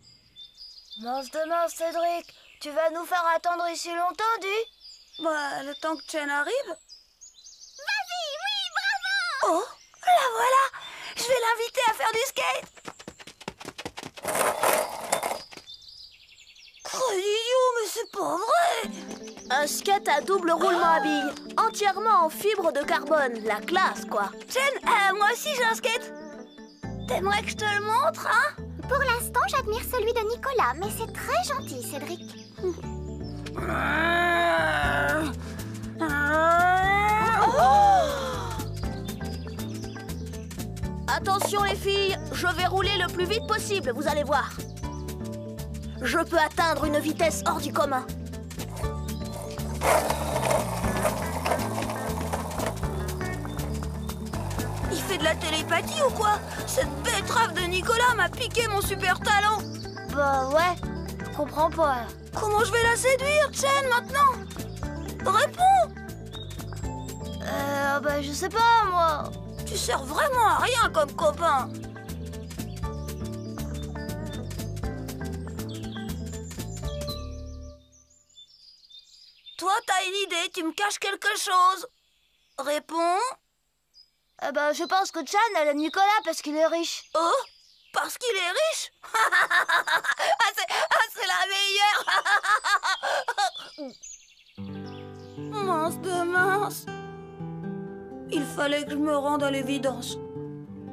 Mince de mince, Cédric, tu vas nous faire attendre ici longtemps, dis? Bah, le temps que Chen arrive. Vas-y, oui, bravo! Oh, la voilà! Je vais l'inviter à faire du skate. Oh, idiot, mais c'est pas vrai! Un skate à double roulement à billes, entièrement en fibre de carbone, la classe quoi. Chen, moi aussi j'ai un skate. T'aimerais que je te le montre, hein? Pour l'instant, j'admire celui de Nicolas, mais c'est très gentil, Cédric. Attention les filles, je vais rouler le plus vite possible, vous allez voir. Je peux atteindre une vitesse hors du commun. Il fait de la télépathie ou quoi? Cette betterave de Nicolas m'a piqué mon super talent. Bah ouais, je comprends pas. Comment je vais la séduire, Chen, maintenant? Réponds! Bah je sais pas, moi. Tu sers vraiment à rien comme copain. Toi, t'as une idée, tu me caches quelque chose. Réponds. Bah je pense que Chan, elle aime Nicolas parce qu'il est riche. Oh, parce qu'il est riche? C'est la meilleure. Mince de mince. Il fallait que je me rende à l'évidence.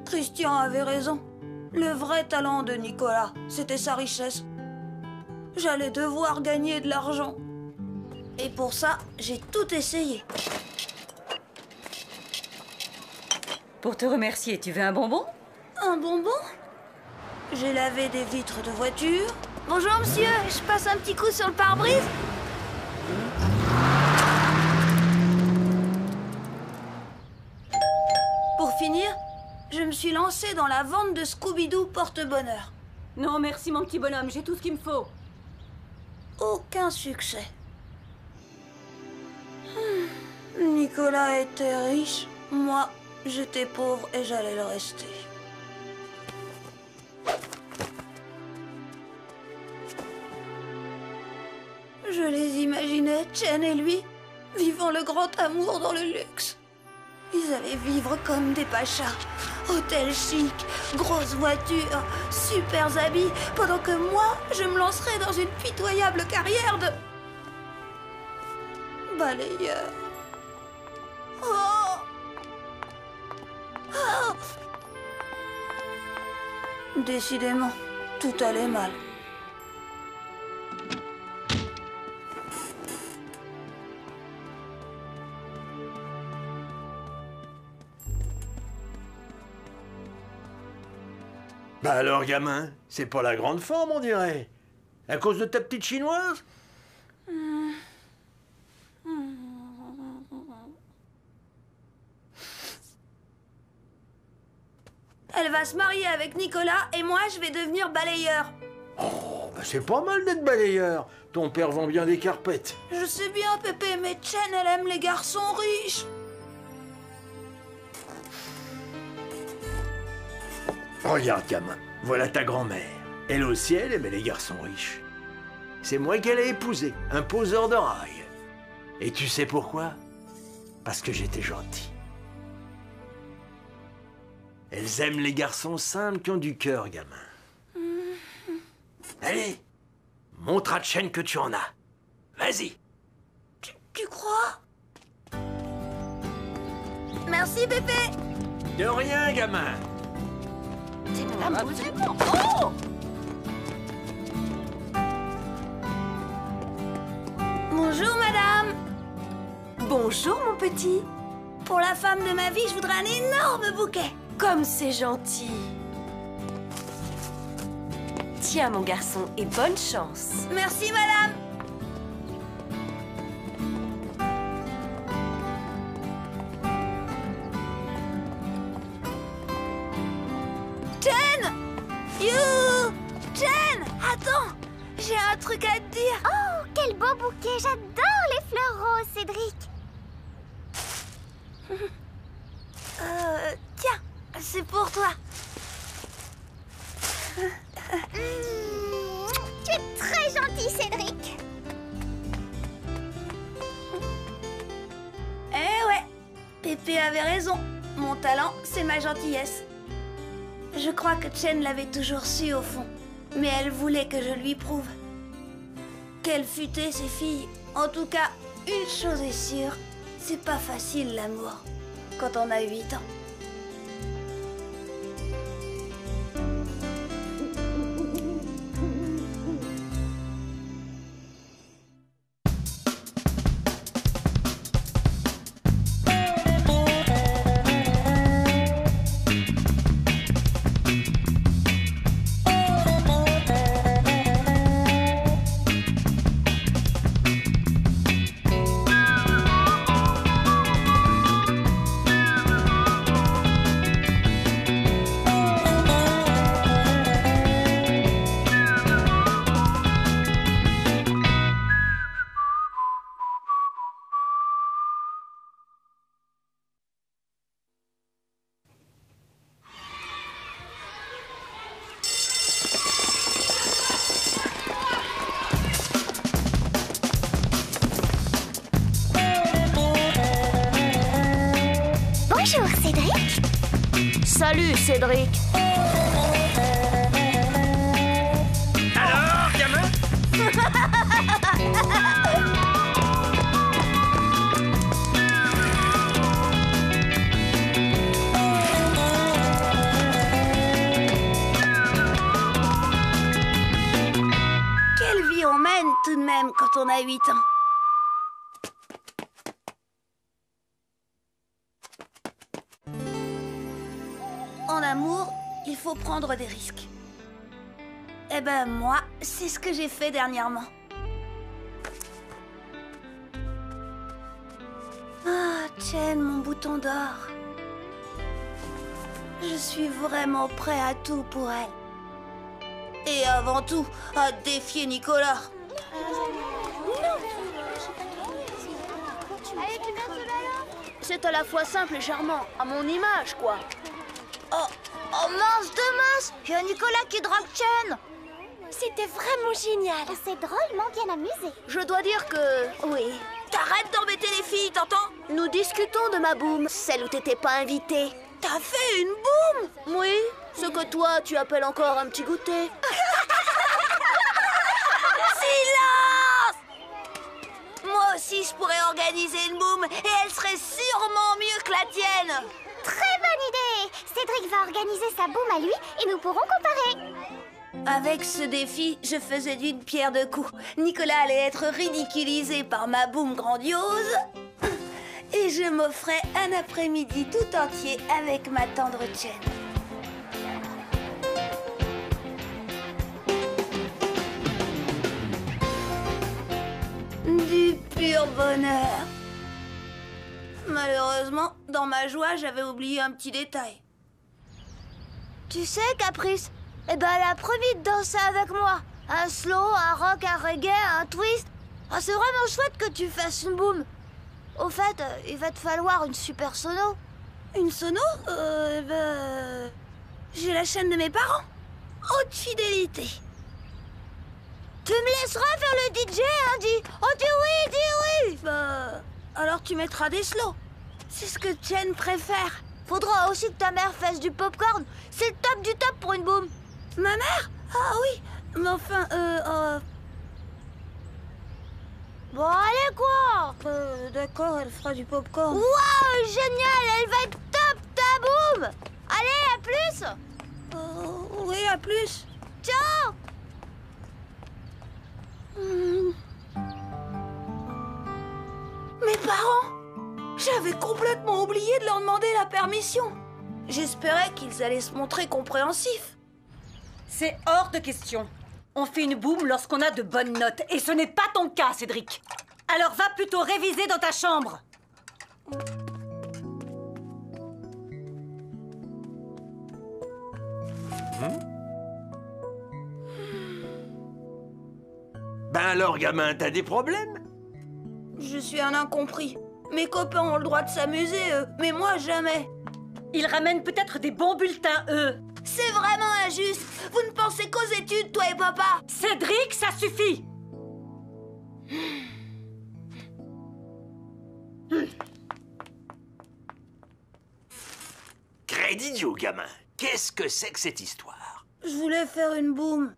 Christian avait raison. Le vrai talent de Nicolas, c'était sa richesse. J'allais devoir gagner de l'argent. Et pour ça, j'ai tout essayé. Pour te remercier, tu veux un bonbon? Un bonbon? J'ai lavé des vitres de voiture. Bonjour monsieur, je passe un petit coup sur le pare-brise. Pour finir, je me suis lancée dans la vente de Scooby-Doo porte-bonheur. Non, merci mon petit bonhomme, j'ai tout ce qu'il me faut. Aucun succès. Nicolas était riche, moi j'étais pauvre et j'allais le rester. Je les imaginais, Chen et lui, vivant le grand amour dans le luxe. Ils allaient vivre comme des pachas. Hôtel chic, grosses voitures, super habits, pendant que moi, je me lancerais dans une pitoyable carrière de balayeur. Oh. Oh. Décidément, tout allait mal. Bah alors, gamin, c'est pas la grande forme, on dirait. À cause de ta petite chinoise? Elle va se marier avec Nicolas et moi, je vais devenir balayeur. Oh, bah c'est pas mal d'être balayeur. Ton père vend bien des carpettes. Je sais bien, Pépé, mais Chen, elle aime les garçons riches. Regarde, gamin, voilà ta grand-mère. Elle aussi, elle aimait les garçons riches. C'est moi qu'elle a épousé, un poseur de rails. Et tu sais pourquoi? Parce que j'étais gentil. Elles aiment les garçons simples qui ont du cœur, gamin. Allez, montre à Chen que tu en as. Vas-y. Tu crois? Merci, Pépé. De rien, gamin. Oh! Bonjour, madame. Bonjour mon petit. Pour la femme de ma vie, je voudrais un énorme bouquet. Comme c'est gentil. Tiens mon garçon et bonne chance. Merci, madame. Chen! You! Chen! Attends! J'ai un truc à te dire. Oh, quel beau bouquet. J'adore les fleurs roses, Cédric. Tiens, c'est pour toi. Tu es très gentil, Cédric. Eh ouais, Pépé avait raison. Mon talent, c'est ma gentillesse. Je crois que Chen l'avait toujours su au fond, mais elle voulait que je lui prouve. Quelle futée ces filles. En tout cas, Une chose est sûre, c'est pas facile l'amour quand on a 8 ans. Bonjour, Cédric. Salut, Cédric. Alors, gamin? Quelle vie on mène tout de même quand on a 8 ans. En amour, il faut prendre des risques. Eh ben moi, c'est ce que j'ai fait dernièrement. Ah, Chen, mon bouton d'or. Je suis vraiment prêt à tout pour elle. Et avant tout, à défier Nicolas. C'est à la fois simple et charmant, à mon image, quoi. Oh mince de mince, il y a Nicolas qui drague Chen. C'était vraiment génial. On s'est drôlement bien amusé. Je dois dire que... Oui. T'arrêtes d'embêter les filles, t'entends? Nous discutons de ma boum, celle où t'étais pas invitée. T'as fait une boum? Oui, ce que toi, tu appelles encore un petit goûter. Silence! Moi aussi, je pourrais organiser une boum et elle serait sûrement mieux que la tienne. Très bonne idée. Cédric va organiser sa boum à lui et nous pourrons comparer. Avec ce défi, je faisais d'une pierre deux coups. Nicolas allait être ridiculisé par ma boum grandiose et je m'offrais un après-midi tout entier avec ma tendre Chen. Du pur bonheur. Malheureusement, dans ma joie, j'avais oublié un petit détail. Tu sais, Caprice, eh ben elle a promis de danser avec moi. Un slow, un rock, un reggae, un twist. Ah, c'est vraiment chouette que tu fasses une boum. Au fait, il va te falloir une super sono. Une sono? J'ai la chaîne de mes parents. Haute fidélité. Tu me laisseras faire le DJ, hein, dis. Oh, dis oui. Alors tu mettras des slows. C'est ce que Chen préfère. Faudra aussi que ta mère fasse du popcorn. C'est le top du top pour une boum. Ma mère? Ah oui. Mais enfin, Bon, allez, quoi. D'accord, elle fera du popcorn. Waouh, génial, elle va être top, ta boum. Allez, à plus. Oui, à plus. Ciao. Mes parents! J'avais complètement oublié de leur demander la permission. J'espérais qu'ils allaient se montrer compréhensifs. C'est hors de question. On fait une boum lorsqu'on a de bonnes notes. Et ce n'est pas ton cas, Cédric. Alors va plutôt réviser dans ta chambre. Ben alors, gamin, t'as des problèmes? Je suis un incompris. Mes copains ont le droit de s'amuser, eux, mais moi, jamais. Ils ramènent peut-être des bons bulletins, eux. C'est vraiment injuste. Vous ne pensez qu'aux études, toi et papa. Cédric, ça suffit. Crédit idiot, gamin. Qu'est-ce que c'est que cette histoire? Je voulais faire une boum.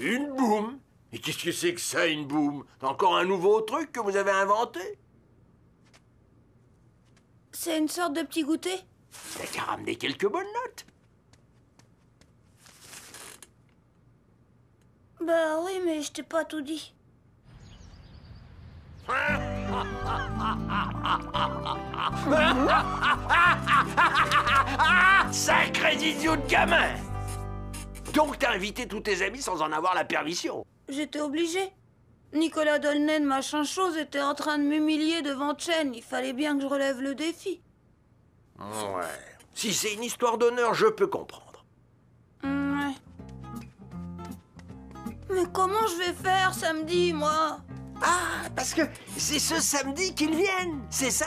Une boum? Et qu'est-ce que c'est que ça, une boum? Encore un nouveau truc que vous avez inventé? C'est une sorte de petit goûter? T'as qu'à ramener quelques bonnes notes. Bah oui, mais je t'ai pas tout dit. Sacré idiot de gamin! Donc t'as invité tous tes amis sans en avoir la permission? J'étais obligée. Nicolas Dolnen, machin chose, était en train de m'humilier devant Chen. Il fallait bien que je relève le défi. Ouais. Si c'est une histoire d'honneur, je peux comprendre. Ouais. Mais comment je vais faire samedi, moi? Ah, parce que c'est ce samedi qu'ils viennent, c'est ça?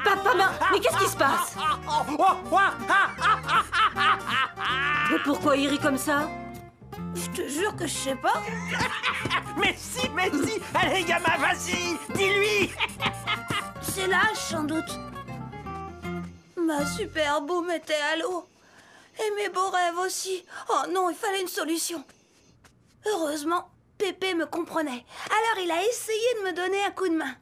Papa, mais qu'est-ce qui se passe? Mais pourquoi il rit comme ça? Je te jure que je sais pas. Mais si! Allez, gamin, vas-y! Dis-lui! C'est l'âge, sans doute. Ma super boum était à l'eau. Et mes beaux rêves aussi. Oh non, il fallait une solution. Heureusement, Pépé me comprenait. Alors il a essayé de me donner un coup de main.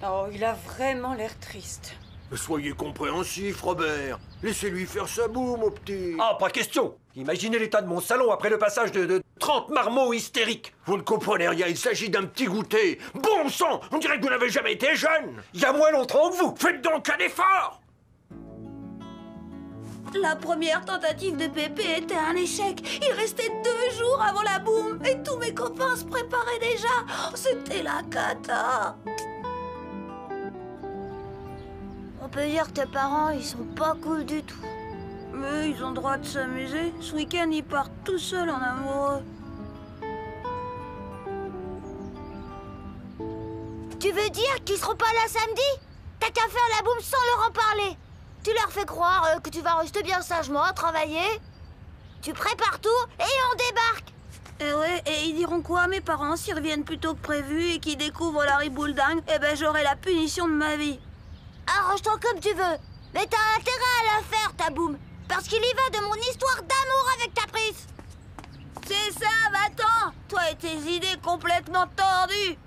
Oh, il a vraiment l'air triste. Soyez compréhensif, Robert. Laissez-lui faire sa boue, mon petit. Ah, pas question. Imaginez l'état de mon salon après le passage de 30 marmots hystériques. Vous ne comprenez rien, il s'agit d'un petit goûter. Bon sang, on dirait que vous n'avez jamais été jeune. Il y a moins longtemps que vous. Faites donc un effort. La première tentative de Pépé était un échec. Il restait 2 jours avant la boum et tous mes copains se préparaient déjà. Oh, c'était la cata. On peut dire que tes parents, ils sont pas cool du tout. Mais ils ont le droit de s'amuser. Ce week-end, ils partent tout seuls en amoureux. Tu veux dire qu'ils seront pas là samedi? T'as qu'à faire la boum sans leur en parler. Tu leur fais croire que tu vas rester bien sagement à travailler. Tu prépares tout et on débarque. Et ouais, et ils diront quoi à mes parents s'ils reviennent plus tôt que prévu et qu'ils découvrent la ribouledingue? Eh ben j'aurai la punition de ma vie. Arrange-toi comme tu veux. Mais t'as intérêt à la faire, ta boum. Parce qu'il y va de mon histoire d'amour avec Caprice. C'est ça, va-t'en! Toi et tes idées complètement tordues.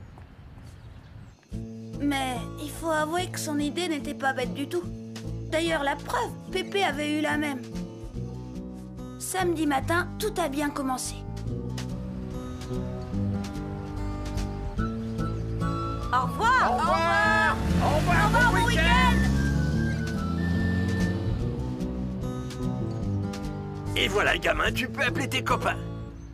Mais il faut avouer que son idée n'était pas bête du tout. D'ailleurs, la preuve, Pépé avait eu la même. Samedi matin, tout a bien commencé. Au revoir. Au revoir. Au revoir, bon week-end. Et voilà, gamin, tu peux appeler tes copains.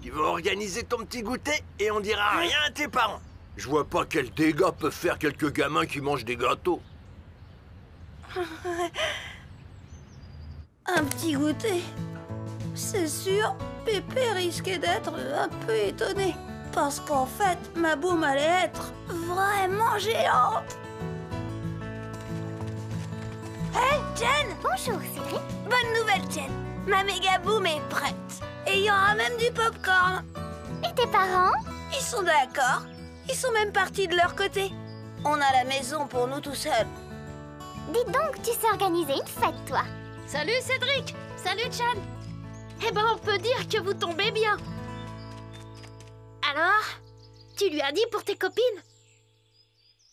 Tu vas organiser ton petit goûter et on dira rien à tes parents. Je vois pas quels dégâts peuvent faire quelques gamins qui mangent des gâteaux. Un petit goûter. C'est sûr, Pépé risquait d'être un peu étonné. Parce qu'en fait, ma boum allait être vraiment géante. Hé, Jen! Bonjour, Cédric. Bonne nouvelle, Jen. Ma méga boum est prête. Et il y aura même du popcorn. Et tes parents? Ils sont d'accord. Ils sont même partis de leur côté. On a la maison pour nous tout seuls. Dis donc, tu sais organiser une fête, toi. Salut Cédric. Salut Chan. Eh ben, on peut dire que vous tombez bien. Alors, tu lui as dit pour tes copines?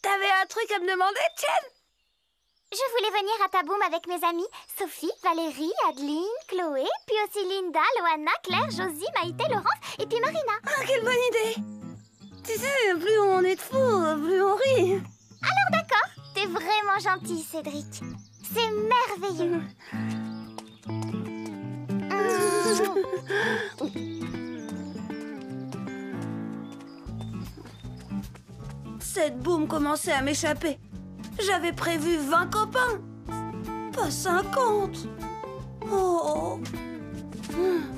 T'avais un truc à me demander, Jen? Je voulais venir à ta boum avec mes amis Sophie, Valérie, Adeline, Chloé, puis aussi Linda, Loana, Claire, Josie, Maïté, Laurence et puis Marina. Ah, quelle bonne idée! Tu sais, plus on est de fous, plus on rit. Alors d'accord, t'es vraiment gentil, Cédric. C'est merveilleux. Cette boum commençait à m'échapper. J'avais prévu 20 copains, pas 50. Oh.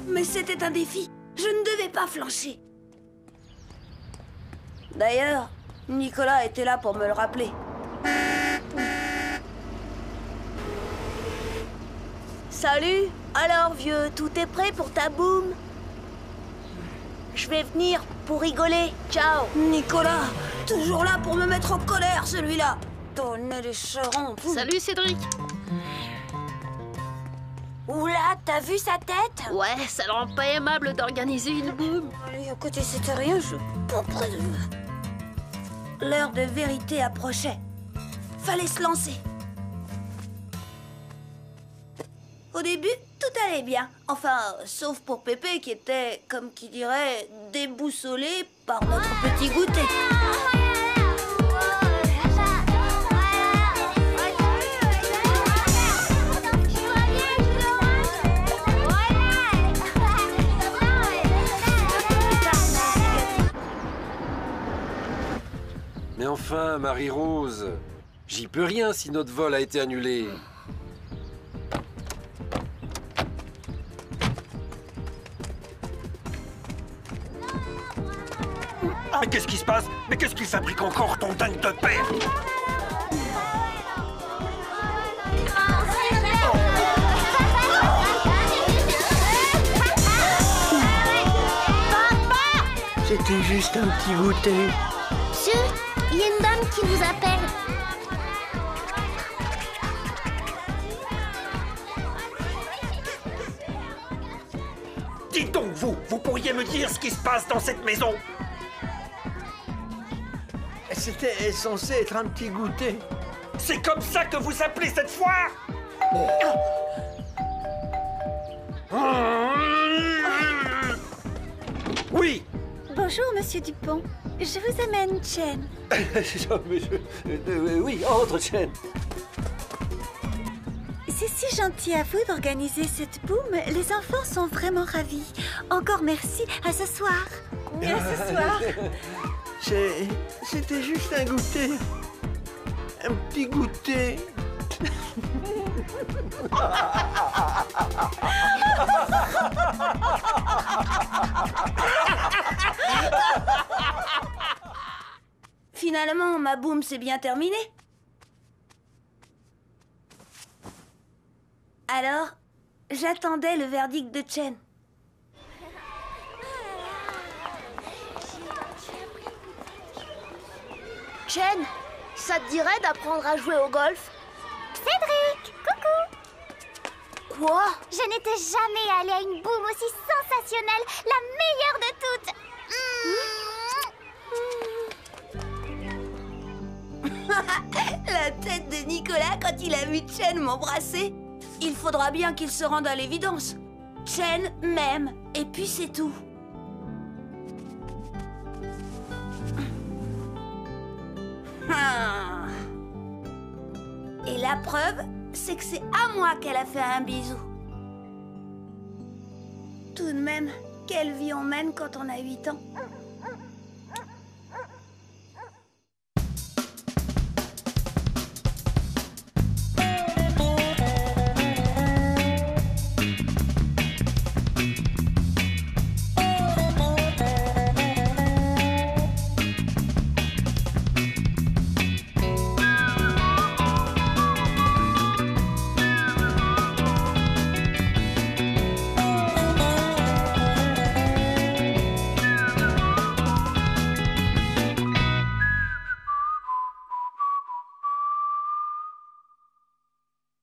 Mais c'était un défi. Je ne devais pas flancher. D'ailleurs, Nicolas était là pour me le rappeler. Salut. Alors vieux, tout est prêt pour ta boum? Je vais venir pour rigoler. Ciao. Nicolas, toujours là pour me mettre en colère, celui-là. Tonner les charons. Salut Cédric. Oula, t'as vu sa tête? Ouais, ça le rend pas aimable d'organiser une boum. Allez, à côté, c'était rien, je suis pas près de... L'heure de vérité approchait. Fallait se lancer. Au début, tout allait bien. Enfin, sauf pour Pépé qui était, comme qui dirait, déboussolé par notre petit goûter. Mais enfin, Marie-Rose, j'y peux rien si notre vol a été annulé. Mais qu'est-ce qui se passe? Mais qu'est-ce qu'il fabrique encore, ton dingue de père? C'était juste un petit goûter. Monsieur, il y a une dame qui vous appelle. Dites donc, vous pourriez me dire ce qui se passe dans cette maison? C'était censé être un petit goûter. C'est comme ça que vous appelez cette foire? Oui. Bonjour, Monsieur Dupont. Je vous amène Chen. Oui, entre Chen. C'est si gentil à vous d'organiser cette boum. Les enfants sont vraiment ravis. Encore merci. À ce soir. À ce soir. C'était juste un goûter. Un petit goûter. Finalement, ma boum s'est bien terminée. Alors, j'attendais le verdict de Chen. Chen, ça te dirait d'apprendre à jouer au golf? Cédric, coucou. Quoi? Je n'étais jamais allée à une boum aussi sensationnelle, la meilleure de toutes. La tête de Nicolas quand il a vu Chen m'embrasser. Il faudra bien qu'il se rende à l'évidence. Chen m'aime, et puis c'est tout. Et la preuve, c'est que c'est à moi qu'elle a fait un bisou. Tout de même, quelle vie on mène quand on a 8 ans.